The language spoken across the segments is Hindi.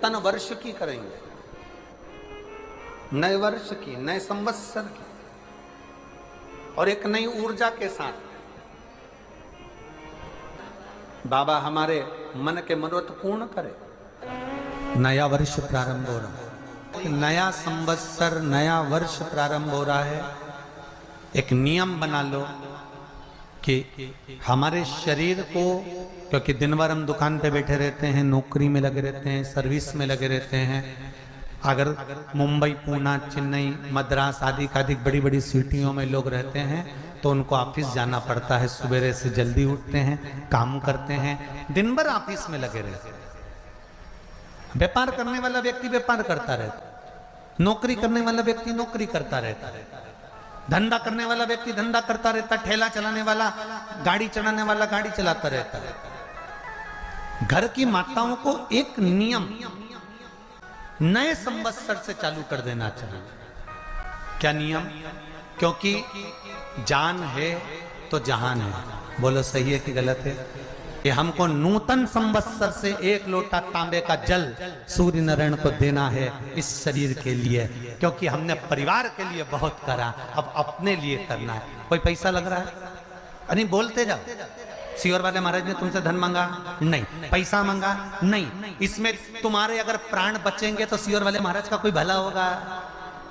तन वर्ष की करेंगे, नए वर्ष की, नए संवत्सर की, और एक नई ऊर्जा के साथ बाबा हमारे मन के मनोरथ पूर्ण करे। नया वर्ष प्रारंभ हो रहा है, नया संवत्सर, नया वर्ष प्रारंभ हो रहा है। एक नियम बना लो कि हमारे शरीर को, क्योंकि दिन भर हम दुकान पे बैठे रहते हैं, नौकरी में लगे रहते हैं, सर्विस में लगे रहते हैं। अगर मुंबई, पूना, चेन्नई, मद्रास आदि अधिक बड़ी बड़ी सिटियों में लोग रहते हैं तो उनको ऑफिस जाना पड़ता है। सवेरे से जल्दी उठते हैं, काम करते हैं, दिन भर ऑफिस में लगे रहते हैं। व्यापार करने वाला व्यक्ति व्यापार करता रहता है, नौकरी करने वाला व्यक्ति नौकरी करता रहता है, धंधा करने वाला व्यक्ति धंधा करता रहता है, ठेला चलाने वाला, गाड़ी चलाने वाला गाड़ी चलाता रहता है। घर की माताओं को एक नियम नए संवत्सर से चालू कर देना चाहिए। क्या नियम? क्योंकि जान है तो जहान है। बोलो सही है कि गलत है? कि हमको नूतन संवत्सर से एक लोटा तांबे का जल सूर्य नारायण को देना है इस शरीर के लिए, क्योंकि हमने परिवार के लिए बहुत करा, अब अपने लिए करना है। कोई पैसा लग रहा है? अरे बोलते जाओ। सियोर वाले महाराज ने तुमसे धन मांगा? नहीं। पैसा मांगा? नहीं। इसमें तुम्हारे अगर प्राण बचेंगे तो सियोर वाले महाराज का कोई भला होगा?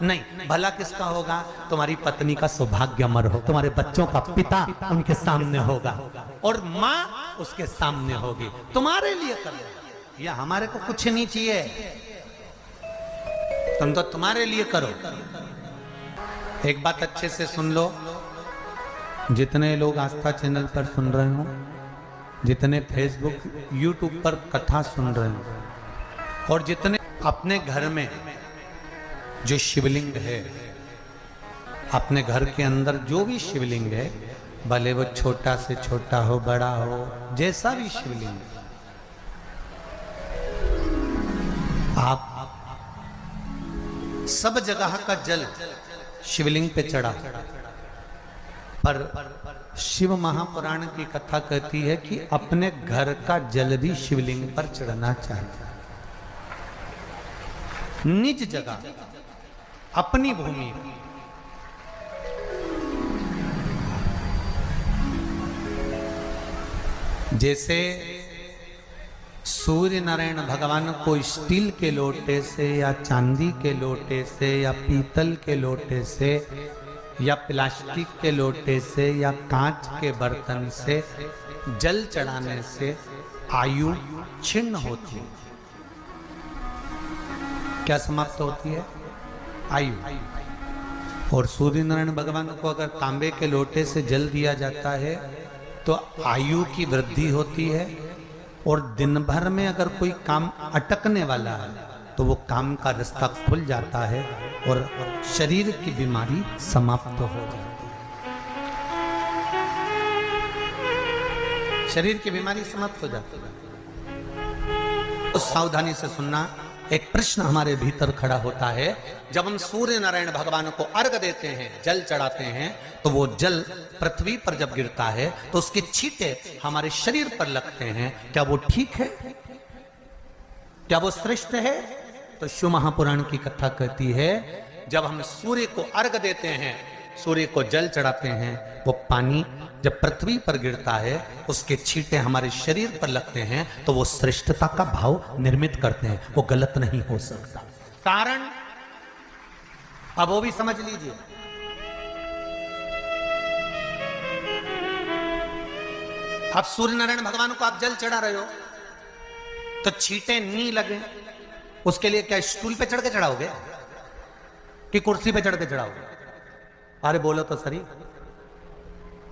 नहीं। भला किसका होगा? तुम्हारी पत्नी का सौभाग्य अमर हो, तुम्हारे बच्चों का पिता उनके सामने होगा और माँ उसके सामने होगी। तुम्हारे लिए कर लो, या हमारे को कुछ नहीं चाहिए, तुम तो तुम्हारे लिए करो। एक बात अच्छे से सुन लो, जितने लोग आस्था चैनल पर सुन रहे हो, जितने फेसबुक, यूट्यूब पर कथा सुन रहे हो, और जितने अपने घर में जो शिवलिंग है, अपने घर के अंदर जो भी शिवलिंग है, भले वो छोटा से छोटा हो, बड़ा हो, जैसा भी शिवलिंग, आप सब जगह का जल शिवलिंग पे चढ़ा। पर शिव महापुराण की कथा कहती है कि अपने घर का जल भी शिवलिंग पर चढ़ना चाहिए। निज जगह, अपनी भूमि। जैसे सूर्य नारायण भगवान को स्टील के लोटे से या चांदी के लोटे से या पीतल के लोटे से या प्लास्टिक के लोटे से या कांच के बर्तन से जल चढ़ाने से आयु छिन्न होती है। क्या समाप्त होती है? आयु। और सूर्य नारायण भगवान को अगर तांबे के लोटे से जल दिया जाता है तो आयु की वृद्धि होती है, और दिन भर में अगर कोई काम अटकने वाला है तो वो काम का रास्ता खुल जाता है और शरीर की बीमारी समाप्त हो जाती है। शरीर की बीमारी समाप्त हो जाती है। तो सावधानी से सुनना। एक प्रश्न हमारे भीतर खड़ा होता है, जब हम सूर्य नारायण भगवान को अर्घ देते हैं, जल चढ़ाते हैं, तो वो जल पृथ्वी पर जब गिरता है तो उसके छींटे हमारे शरीर पर लगते हैं। क्या वो ठीक है? क्या वो श्रेष्ठ है? तो शिव महापुराण की कथा कहती है, जब हम सूर्य को अर्घ देते हैं, सूर्य को जल चढ़ाते हैं, वो पानी जब पृथ्वी पर गिरता है, उसके छींटे हमारे शरीर पर लगते हैं, तो वो श्रेष्ठता का भाव निर्मित करते हैं। वो गलत नहीं हो सकता। कारण अब वो भी समझ लीजिए। अब सूर्य नारायण भगवान को आप जल चढ़ा रहे हो तो छींटे नहीं लगे, उसके लिए क्या स्टूल पे चढ़ के चढ़ाओगे कि कुर्सी पे चढ़ के चढ़ाओगे? अरे बोलो तो सही।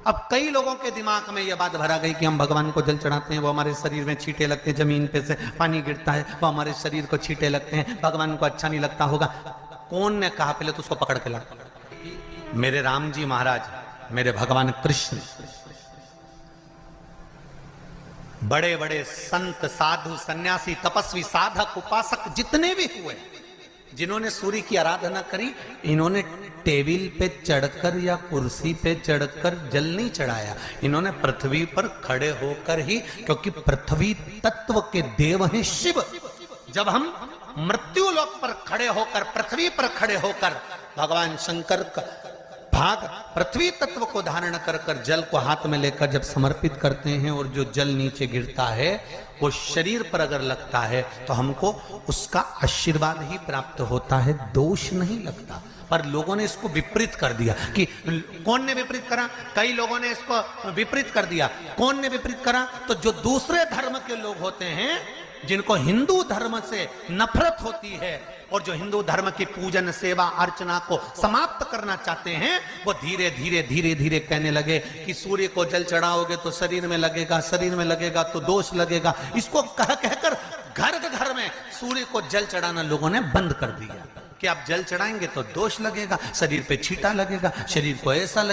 अब कई लोगों के दिमाग में यह बात भरा गई कि हम भगवान को जल चढ़ाते हैं, वो हमारे शरीर में छींटे लगते हैं, जमीन पे से पानी गिरता है, वो हमारे शरीर को छींटे लगते हैं, भगवान को अच्छा नहीं लगता होगा। कौन ने कहा? पहले तो उसको पकड़ के ला। मेरे राम जी महाराज, मेरे भगवान कृष्ण, बड़े बड़े संत, साधु, सन्यासी, तपस्वी, साधक, उपासक जितने भी हुए, जिन्होंने सूर्य की आराधना करी, इन्होंने टेबल पे चढ़कर या कुर्सी पे चढ़कर जल नहीं चढ़ाया, इन्होंने पृथ्वी पर खड़े होकर ही, क्योंकि पृथ्वी तत्व के देव हैं शिव, जब हम मृत्यु लोक पर खड़े होकर, पृथ्वी पर खड़े होकर भगवान शंकर का भाग पृथ्वी तत्व को धारण कर कर जल को हाथ में लेकर जब समर्पित करते हैं और जो जल नीचे गिरता है वो शरीर पर अगर लगता है तो हमको उसका आशीर्वाद ही प्राप्त होता है, दोष नहीं लगता। पर लोगों ने इसको विपरीत कर दिया कि कौन ने विपरीत करा? कई लोगों ने इसको विपरीत कर दिया। कौन ने विपरीत करा? तो जो दूसरे धर्म के लोग होते हैं, जिनको हिंदू धर्म से नफरत होती है और जो हिंदू धर्म की पूजन सेवा अर्चना को समाप्त करना चाहते हैं, वो धीरे धीरे धीरे धीरे कहने लगे कि सूर्य को जल चढ़ाओगे तो शरीर में लगेगा, शरीर में लगेगा तो दोष लगेगा। इसको कह कहकर घर घर में सूर्य को जल चढ़ाना लोगों ने बंद कर दिया कि आप जल चढ़ाएंगे तो दोष लगेगा, शरीर पे छींटा लगेगा, शरीर को ऐसा लगेगा।